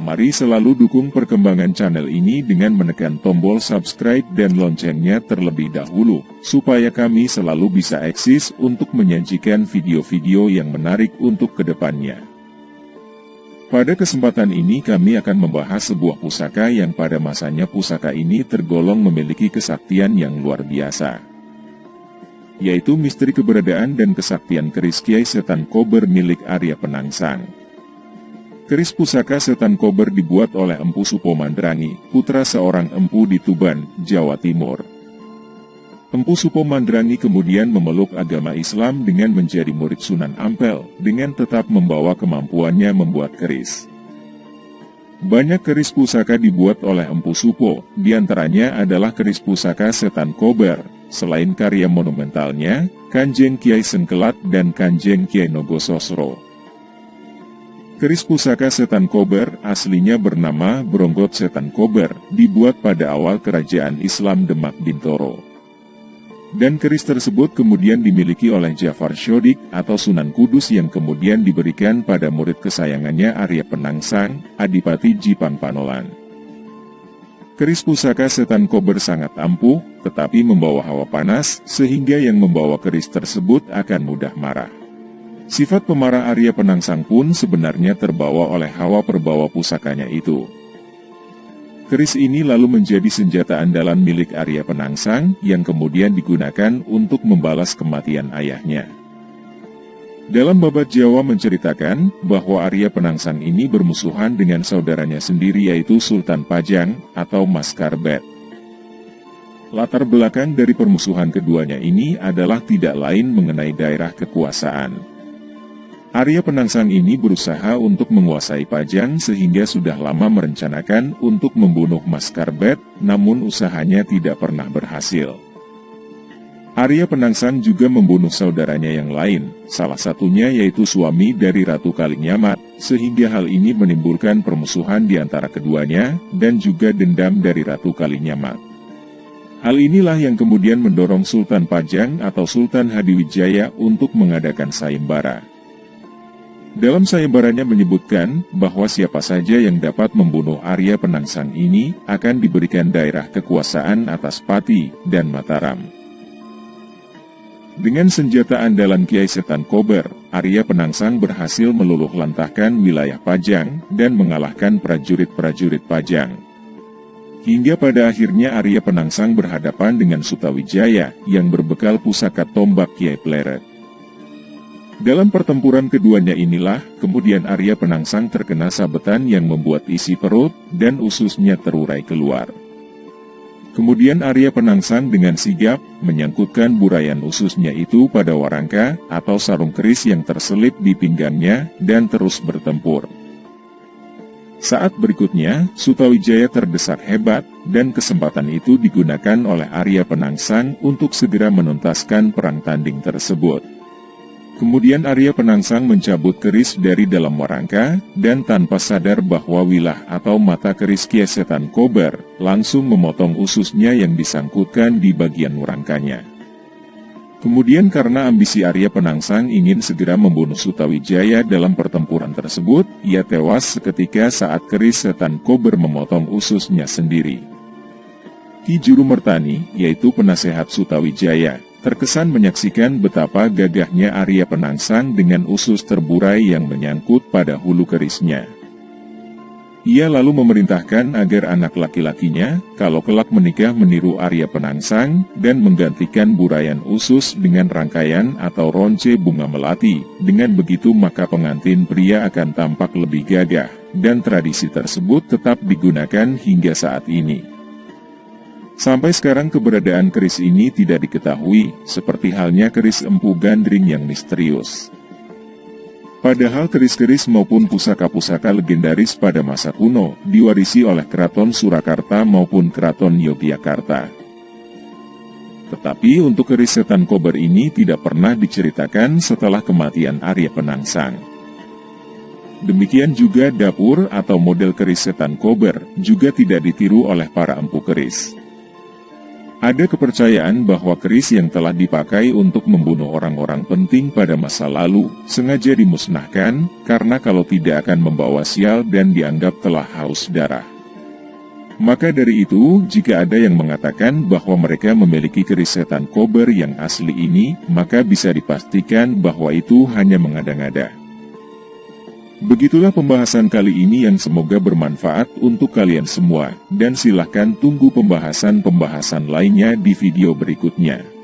Mari selalu dukung perkembangan channel ini dengan menekan tombol subscribe dan loncengnya terlebih dahulu, supaya kami selalu bisa eksis untuk menyajikan video-video yang menarik untuk kedepannya. Pada kesempatan ini kami akan membahas sebuah pusaka yang pada masanya pusaka ini tergolong memiliki kesaktian yang luar biasa, yaitu misteri keberadaan dan kesaktian keris Kiai Setan Kober milik Arya Penangsang. Keris pusaka Setan Kober dibuat oleh Empu Supo Mandrangi, putra seorang empu di Tuban, Jawa Timur. Empu Supo Mandrangi kemudian memeluk agama Islam dengan menjadi murid Sunan Ampel, dengan tetap membawa kemampuannya membuat keris. Banyak keris pusaka dibuat oleh Empu Supo, diantaranya adalah keris pusaka Setan Kober, selain karya monumentalnya, Kanjeng Kiai Sengkelat dan Kanjeng Kiai Nogososro. Keris pusaka Setan Kober aslinya bernama Bronggot Setan Kober, dibuat pada awal kerajaan Islam Demak Bintoro. Dan keris tersebut kemudian dimiliki oleh Jafar Syodik atau Sunan Kudus yang kemudian diberikan pada murid kesayangannya Arya Penangsang, Adipati Jipang Panolan. Keris pusaka Setan Kober sangat ampuh, tetapi membawa hawa panas, sehingga yang membawa keris tersebut akan mudah marah. Sifat pemarah Arya Penangsang pun sebenarnya terbawa oleh hawa perbawa pusakanya itu. Keris ini lalu menjadi senjata andalan milik Arya Penangsang yang kemudian digunakan untuk membalas kematian ayahnya. Dalam Babat Jawa menceritakan bahwa Arya Penangsang ini bermusuhan dengan saudaranya sendiri yaitu Sultan Pajang atau Mas Karbet. Latar belakang dari permusuhan keduanya ini adalah tidak lain mengenai daerah kekuasaan. Arya Penangsang ini berusaha untuk menguasai Pajang sehingga sudah lama merencanakan untuk membunuh Mas Karbet, namun usahanya tidak pernah berhasil. Arya Penangsang juga membunuh saudaranya yang lain, salah satunya yaitu suami dari Ratu Kalinyamat, sehingga hal ini menimbulkan permusuhan di antara keduanya, dan juga dendam dari Ratu Kalinyamat. Hal inilah yang kemudian mendorong Sultan Pajang atau Sultan Hadiwijaya untuk mengadakan sayembara. Dalam sayembaranya menyebutkan bahwa siapa saja yang dapat membunuh Arya Penangsang ini akan diberikan daerah kekuasaan atas Pati dan Mataram. Dengan senjata andalan Kiai Setan Kober, Arya Penangsang berhasil meluluh lantahkan wilayah Pajang dan mengalahkan prajurit-prajurit Pajang. Hingga pada akhirnya Arya Penangsang berhadapan dengan Sutawijaya yang berbekal pusaka tombak Kiai Pleret. Dalam pertempuran keduanya inilah, kemudian Arya Penangsang terkena sabetan yang membuat isi perut dan ususnya terurai keluar. Kemudian Arya Penangsang dengan sigap menyangkutkan burayan ususnya itu pada warangka atau sarung keris yang terselip di pinggangnya dan terus bertempur. Saat berikutnya, Sutawijaya terdesak hebat dan kesempatan itu digunakan oleh Arya Penangsang untuk segera menuntaskan perang tanding tersebut. Kemudian Arya Penangsang mencabut keris dari dalam warangka, dan tanpa sadar bahwa wilah atau mata keris Kiai Setan Kober, langsung memotong ususnya yang disangkutkan di bagian warangkanya. Kemudian karena ambisi Arya Penangsang ingin segera membunuh Sutawijaya dalam pertempuran tersebut, ia tewas seketika saat keris Setan Kober memotong ususnya sendiri. Ki Juru Mertani, yaitu penasehat Sutawijaya, terkesan menyaksikan betapa gagahnya Arya Penangsang dengan usus terburai yang menyangkut pada hulu kerisnya. Ia lalu memerintahkan agar anak laki-lakinya, kalau kelak menikah meniru Arya Penangsang, dan menggantikan burayan usus dengan rangkaian atau ronce bunga melati. Dengan begitu maka pengantin pria akan tampak lebih gagah, dan tradisi tersebut tetap digunakan hingga saat ini. Sampai sekarang keberadaan keris ini tidak diketahui, seperti halnya keris Empu Gandring yang misterius. Padahal keris-keris maupun pusaka-pusaka legendaris pada masa kuno diwarisi oleh Keraton Surakarta maupun Keraton Yogyakarta. Tetapi untuk keris Setan Kober ini tidak pernah diceritakan setelah kematian Arya Penangsang. Demikian juga dapur atau model keris Setan Kober juga tidak ditiru oleh para empu keris. Ada kepercayaan bahwa keris yang telah dipakai untuk membunuh orang-orang penting pada masa lalu sengaja dimusnahkan, karena kalau tidak akan membawa sial dan dianggap telah haus darah. Maka dari itu, jika ada yang mengatakan bahwa mereka memiliki keris setan kober yang asli ini, maka bisa dipastikan bahwa itu hanya mengada-ngada. Begitulah pembahasan kali ini yang semoga bermanfaat untuk kalian semua, dan silahkan tunggu pembahasan-pembahasan lainnya di video berikutnya.